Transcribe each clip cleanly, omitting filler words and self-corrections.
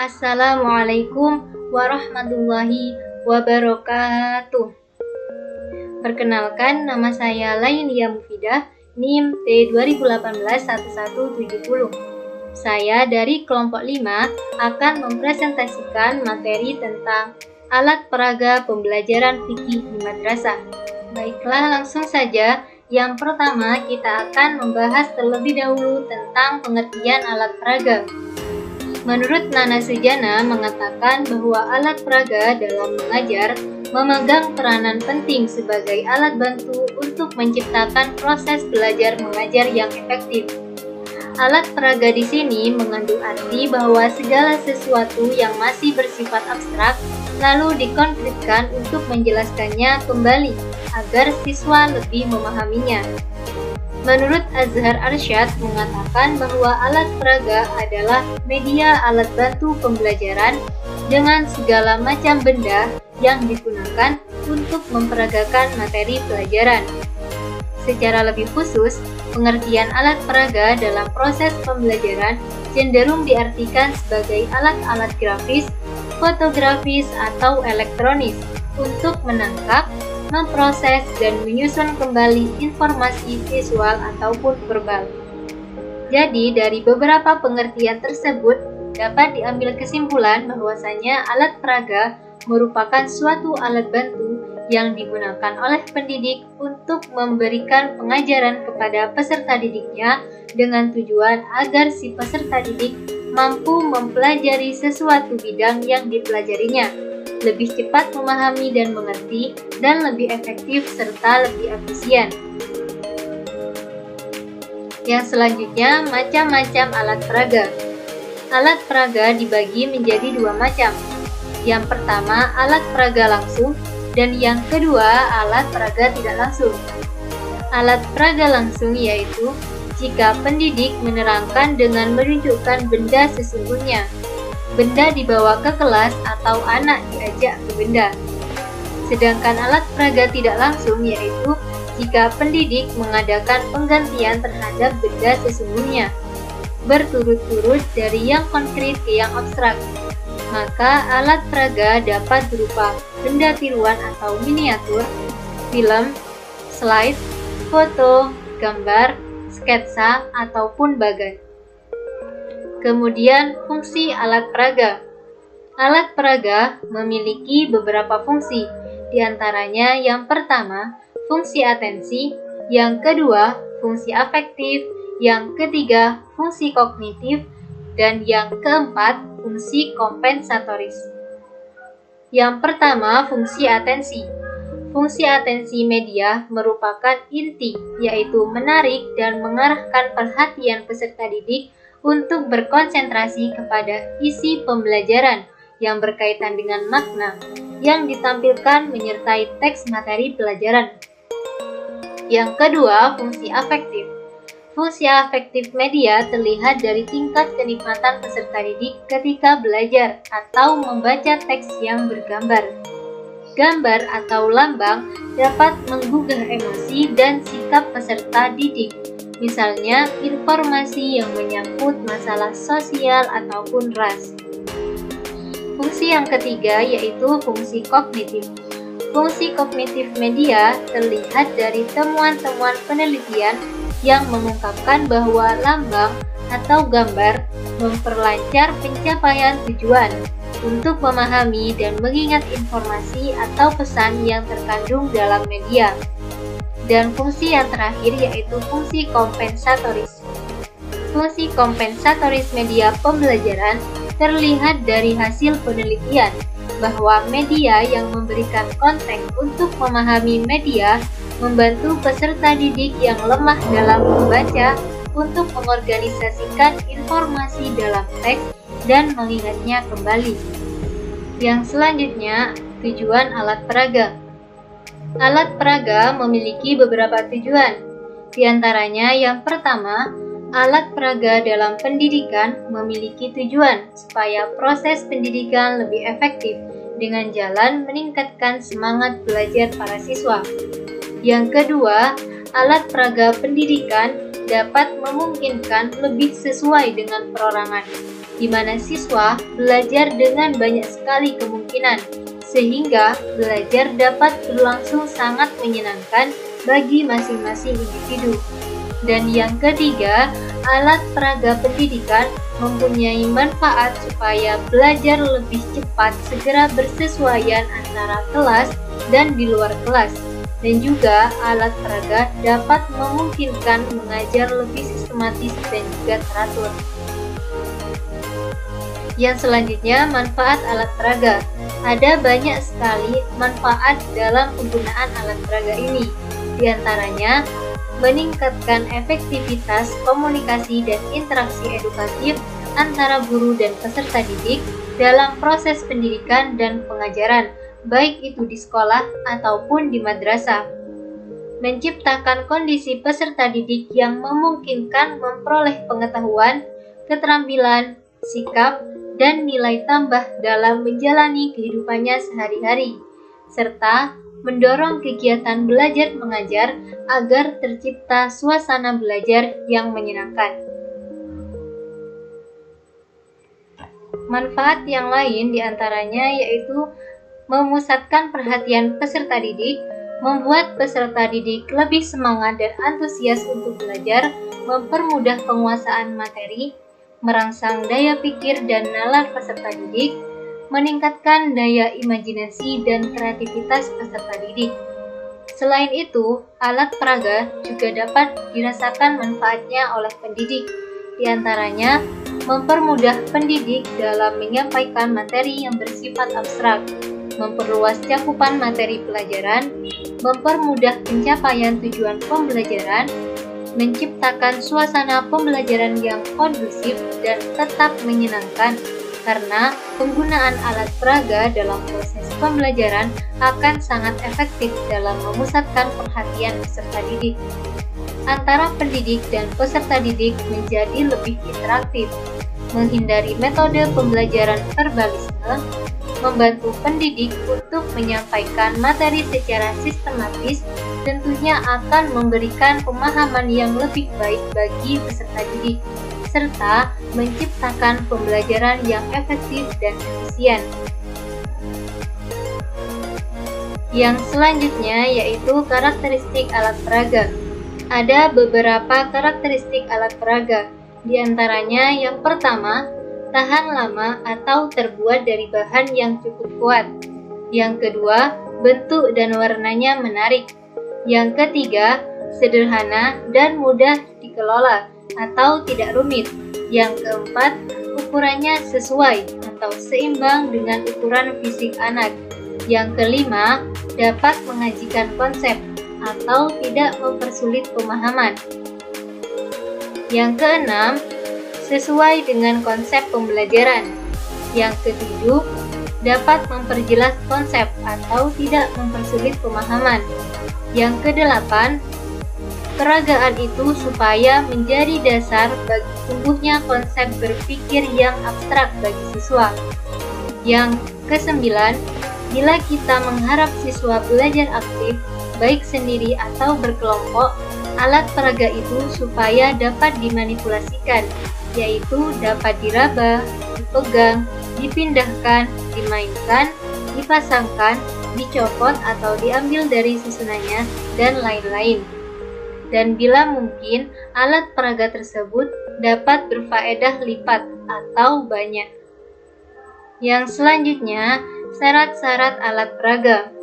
Assalamualaikum warahmatullahi wabarakatuh. Perkenalkan, nama saya Lailia Mufidah, NIM T20181170. Saya dari kelompok 5 akan mempresentasikan materi tentang alat peraga pembelajaran fikih di madrasah. Baiklah, langsung saja. Yang pertama, kita akan membahas terlebih dahulu tentang pengertian alat peraga. Menurut Nana Sujana mengatakan bahwa alat peraga dalam mengajar memegang peranan penting sebagai alat bantu untuk menciptakan proses belajar mengajar yang efektif. Alat peraga di sini mengandung arti bahwa segala sesuatu yang masih bersifat abstrak lalu dikonkretkan untuk menjelaskannya kembali agar siswa lebih memahaminya. Menurut Azhar Arsyad mengatakan bahwa alat peraga adalah media alat bantu pembelajaran dengan segala macam benda yang digunakan untuk memperagakan materi pelajaran. Secara lebih khusus, pengertian alat peraga dalam proses pembelajaran cenderung diartikan sebagai alat-alat grafis, fotografis, atau elektronis untuk menangkap, memproses, dan menyusun kembali informasi visual ataupun verbal. Jadi, dari beberapa pengertian tersebut dapat diambil kesimpulan bahwasanya alat peraga merupakan suatu alat bantu yang digunakan oleh pendidik untuk memberikan pengajaran kepada peserta didiknya dengan tujuan agar si peserta didik mampu mempelajari sesuatu bidang yang dipelajarinya, lebih cepat memahami dan mengerti, dan lebih efektif serta lebih efisien. Yang selanjutnya, macam-macam alat peraga. Alat peraga dibagi menjadi dua macam. Yang pertama, alat peraga langsung, dan yang kedua, alat peraga tidak langsung. Alat peraga langsung yaitu jika pendidik menerangkan dengan menunjukkan benda sesungguhnya. Benda dibawa ke kelas atau anak diajak ke benda. Sedangkan alat peraga tidak langsung yaitu jika pendidik mengadakan penggantian terhadap benda sesungguhnya, berturut-turut dari yang konkret ke yang abstrak. Maka alat peraga dapat berupa benda tiruan atau miniatur, film, slide, foto, gambar, sketsa, ataupun bagan. Kemudian, fungsi alat peraga. Alat peraga memiliki beberapa fungsi, diantaranya yang pertama, fungsi atensi, yang kedua, fungsi afektif, yang ketiga, fungsi kognitif, dan yang keempat, fungsi kompensatoris. Yang pertama, fungsi atensi. Fungsi atensi media merupakan inti, yaitu menarik dan mengarahkan perhatian peserta didik untuk berkonsentrasi kepada isi pembelajaran yang berkaitan dengan makna yang ditampilkan menyertai teks materi pelajaran. Yang kedua, fungsi afektif. Fungsi afektif media terlihat dari tingkat kenikmatan peserta didik ketika belajar atau membaca teks yang bergambar. Gambar atau lambang dapat menggugah emosi dan sikap peserta didik. Misalnya, informasi yang menyangkut masalah sosial ataupun ras. Fungsi yang ketiga yaitu fungsi kognitif. Fungsi kognitif media terlihat dari temuan-temuan penelitian yang mengungkapkan bahwa lambang atau gambar memperlancar pencapaian tujuan untuk memahami dan mengingat informasi atau pesan yang terkandung dalam media. Dan fungsi yang terakhir yaitu fungsi kompensatoris. Fungsi kompensatoris media pembelajaran terlihat dari hasil penelitian bahwa media yang memberikan konten untuk memahami media membantu peserta didik yang lemah dalam membaca untuk mengorganisasikan informasi dalam teks dan mengingatnya kembali. Yang selanjutnya, tujuan alat peraga. Alat peraga memiliki beberapa tujuan. Di antaranya yang pertama, alat peraga dalam pendidikan memiliki tujuan supaya proses pendidikan lebih efektif dengan jalan meningkatkan semangat belajar para siswa. Yang kedua, alat peraga pendidikan dapat memungkinkan lebih sesuai dengan perorangan. di mana siswa belajar dengan banyak sekali kemungkinan, sehingga belajar dapat berlangsung sangat menyenangkan bagi masing-masing individu. Dan yang ketiga, alat peraga pendidikan mempunyai manfaat supaya belajar lebih cepat segera bersesuaian antara kelas dan di luar kelas. Dan juga alat peraga dapat memungkinkan mengajar lebih sistematis dan juga teratur. Yang selanjutnya, manfaat alat peraga. Ada banyak sekali manfaat dalam penggunaan alat peraga ini. Di antaranya, meningkatkan efektivitas komunikasi dan interaksi edukatif antara guru dan peserta didik dalam proses pendidikan dan pengajaran, baik itu di sekolah ataupun di madrasah. Menciptakan kondisi peserta didik yang memungkinkan memperoleh pengetahuan, keterampilan, sikap, dan nilai tambah dalam menjalani kehidupannya sehari-hari, serta mendorong kegiatan belajar mengajar agar tercipta suasana belajar yang menyenangkan. Manfaat yang lain diantaranya yaitu memusatkan perhatian peserta didik, membuat peserta didik lebih semangat dan antusias untuk belajar, mempermudah penguasaan materi, merangsang daya pikir dan nalar peserta didik, meningkatkan daya imajinasi dan kreativitas peserta didik. Selain itu, alat peraga juga dapat dirasakan manfaatnya oleh pendidik. Di antaranya, mempermudah pendidik dalam menyampaikan materi yang bersifat abstrak, memperluas cakupan materi pelajaran, mempermudah pencapaian tujuan pembelajaran, menciptakan suasana pembelajaran yang kondusif dan tetap menyenangkan, karena penggunaan alat peraga dalam proses pembelajaran akan sangat efektif dalam memusatkan perhatian peserta didik. Antara pendidik dan peserta didik menjadi lebih interaktif, menghindari metode pembelajaran verbalisme, membantu pendidik untuk menyampaikan materi secara sistematis, tentunya akan memberikan pemahaman yang lebih baik bagi peserta didik, serta menciptakan pembelajaran yang efektif dan efisien. Yang selanjutnya yaitu karakteristik alat peraga. Ada beberapa karakteristik alat peraga, di antaranya yang pertama, tahan lama atau terbuat dari bahan yang cukup kuat. Yang kedua, bentuk dan warnanya menarik. Yang ketiga, sederhana dan mudah dikelola atau tidak rumit. Yang keempat, ukurannya sesuai atau seimbang dengan ukuran fisik anak. Yang kelima, dapat mengajikan konsep atau tidak mempersulit pemahaman. Yang keenam, sesuai dengan konsep pembelajaran. Yang ketujuh, dapat memperjelas konsep atau tidak mempersulit pemahaman. Yang kedelapan, peragaan itu supaya menjadi dasar bagi tumbuhnya konsep berpikir yang abstrak bagi siswa. Yang kesembilan, bila kita mengharap siswa belajar aktif, baik sendiri atau berkelompok, alat peraga itu supaya dapat dimanipulasikan, yaitu dapat diraba, dipegang, dipindahkan, dimainkan, dipasangkan, dicopot atau diambil dari susunannya, dan lain-lain. Dan bila mungkin, alat peraga tersebut dapat berfaedah lipat atau banyak. Yang selanjutnya, syarat-syarat alat peraga.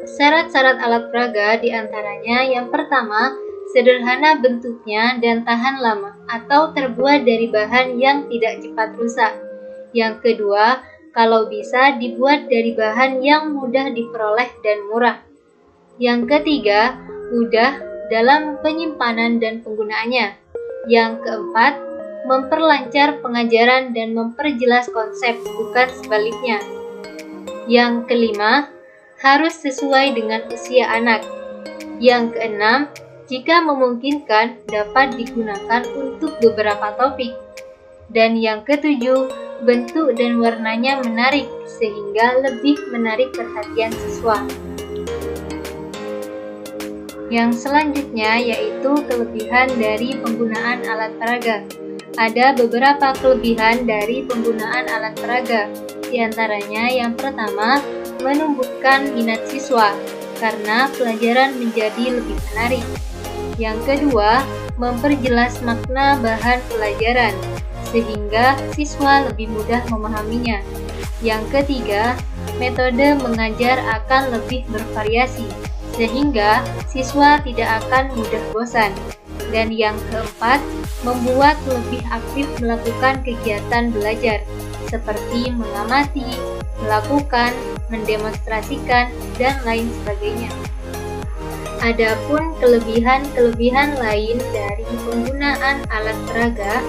Syarat-syarat alat peraga diantaranya yang pertama, sederhana bentuknya dan tahan lama atau terbuat dari bahan yang tidak cepat rusak. Yang kedua, kalau bisa dibuat dari bahan yang mudah diperoleh dan murah. Yang ketiga, mudah dalam penyimpanan dan penggunaannya. Yang keempat, memperlancar pengajaran dan memperjelas konsep, bukan sebaliknya. Yang kelima, harus sesuai dengan usia anak. Yang keenam, jika memungkinkan dapat digunakan untuk beberapa topik. Dan yang ketujuh, bentuk dan warnanya menarik sehingga lebih menarik perhatian siswa. Yang selanjutnya yaitu kelebihan dari penggunaan alat peraga. ada beberapa kelebihan dari penggunaan alat peraga. Di antaranya yang pertama, menumbuhkan minat siswa karena pelajaran menjadi lebih menarik. Yang kedua, memperjelas makna bahan pelajaran sehingga siswa lebih mudah memahaminya. Yang ketiga, metode mengajar akan lebih bervariasi sehingga siswa tidak akan mudah bosan. Dan yang keempat, membuat lebih aktif melakukan kegiatan belajar seperti mengamati, melakukan, mendemonstrasikan, dan lain sebagainya. Adapun kelebihan-kelebihan lain dari penggunaan alat peraga,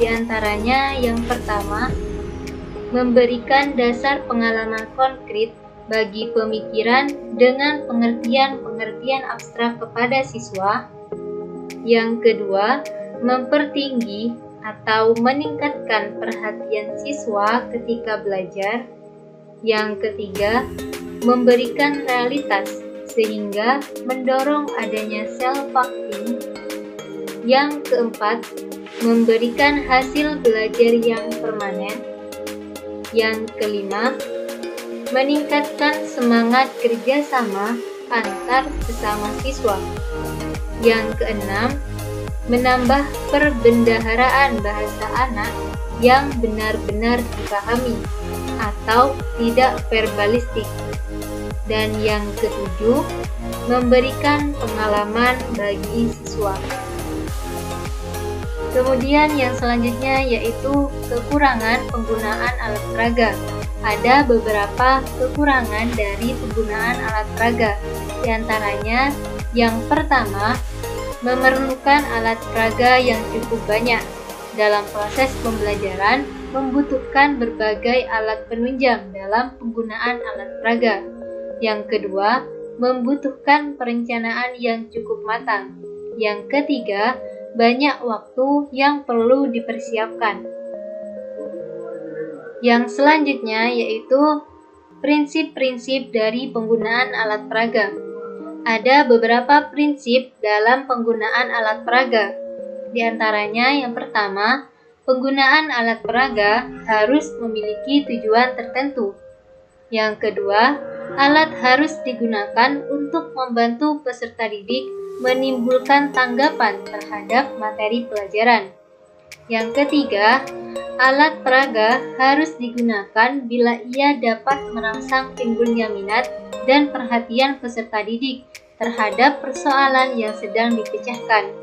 diantaranya yang pertama, memberikan dasar pengalaman konkret bagi pemikiran dengan pengertian-pengertian abstrak kepada siswa. Yang kedua, mempertinggi atau meningkatkan perhatian siswa ketika belajar. Yang ketiga, memberikan realitas sehingga mendorong adanya self-acting. Yang keempat, memberikan hasil belajar yang permanen. Yang kelima, meningkatkan semangat kerjasama antar sesama siswa. Yang keenam, menambah perbendaharaan bahasa anak yang benar-benar dipahami atau tidak verbalistik. Dan yang ketujuh, memberikan pengalaman bagi siswa. Kemudian yang selanjutnya yaitu kekurangan penggunaan alat peraga. Ada beberapa kekurangan dari penggunaan alat peraga. Di antaranya, yang pertama, memerlukan alat peraga yang cukup banyak. Dalam proses pembelajaran, membutuhkan berbagai alat penunjang dalam penggunaan alat peraga. Yang kedua, membutuhkan perencanaan yang cukup matang. Yang ketiga, banyak waktu yang perlu dipersiapkan. Yang selanjutnya yaitu prinsip-prinsip dari penggunaan alat peraga. Ada beberapa prinsip dalam penggunaan alat peraga. Di antaranya yang pertama, penggunaan alat peraga harus memiliki tujuan tertentu. Yang kedua, alat harus digunakan untuk membantu peserta didik menimbulkan tanggapan terhadap materi pelajaran. Yang ketiga, alat peraga harus digunakan bila ia dapat merangsang timbulnya minat dan perhatian peserta didik terhadap persoalan yang sedang dipecahkan.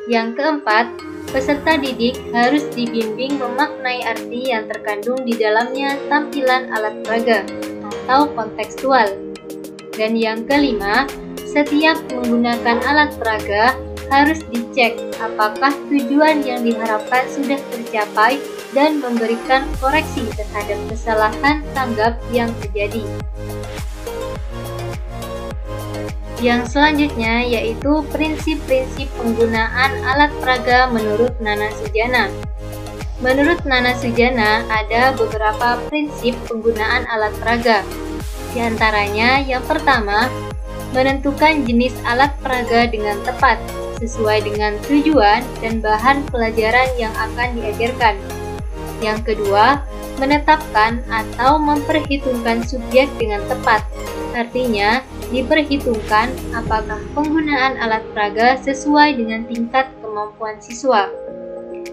Yang keempat, peserta didik harus dibimbing memaknai arti yang terkandung di dalamnya tampilan alat peraga atau kontekstual. Dan yang kelima, setiap menggunakan alat peraga harus dicek apakah tujuan yang diharapkan sudah tercapai dan memberikan koreksi terhadap kesalahan tanggap yang terjadi. Yang selanjutnya yaitu prinsip-prinsip penggunaan alat peraga menurut Nana Sujana. Menurut Nana Sujana ada beberapa prinsip penggunaan alat peraga. Di antaranya yang pertama, menentukan jenis alat peraga dengan tepat sesuai dengan tujuan dan bahan pelajaran yang akan diajarkan. Yang kedua, menetapkan atau memperhitungkan subjek dengan tepat. Artinya, diperhitungkan apakah penggunaan alat peraga sesuai dengan tingkat kemampuan siswa.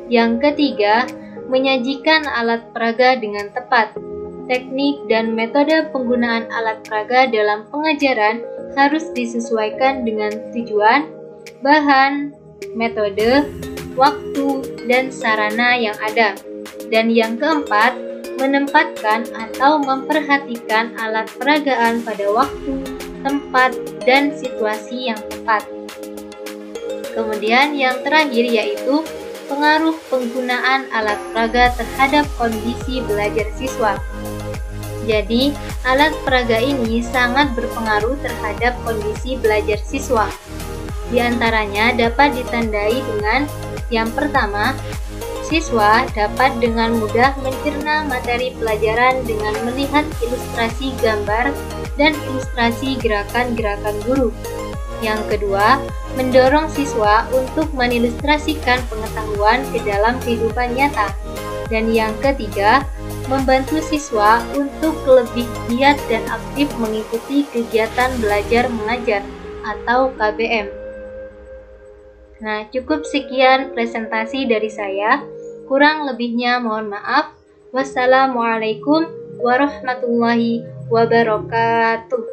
Yang ketiga, menyajikan alat peraga dengan tepat. Teknik dan metode penggunaan alat peraga dalam pengajaran harus disesuaikan dengan tujuan, bahan, metode, waktu, dan sarana yang ada. Dan yang keempat, menempatkan atau memperhatikan alat peragaan pada waktu, tempat, dan situasi yang tepat. Kemudian yang terakhir yaitu pengaruh penggunaan alat peraga terhadap kondisi belajar siswa. Jadi, alat peraga ini sangat berpengaruh terhadap kondisi belajar siswa. Di antaranya dapat ditandai dengan yang pertama, siswa dapat dengan mudah mencerna materi pelajaran dengan melihat ilustrasi gambar dan ilustrasi gerakan-gerakan guru. Yang kedua, mendorong siswa untuk mengilustrasikan pengetahuan ke dalam kehidupan nyata. Dan yang ketiga, membantu siswa untuk lebih giat dan aktif mengikuti kegiatan belajar mengajar atau KBM. Nah, cukup sekian presentasi dari saya. Kurang lebihnya mohon maaf. Wassalamualaikum warahmatullahi wabarakatuh.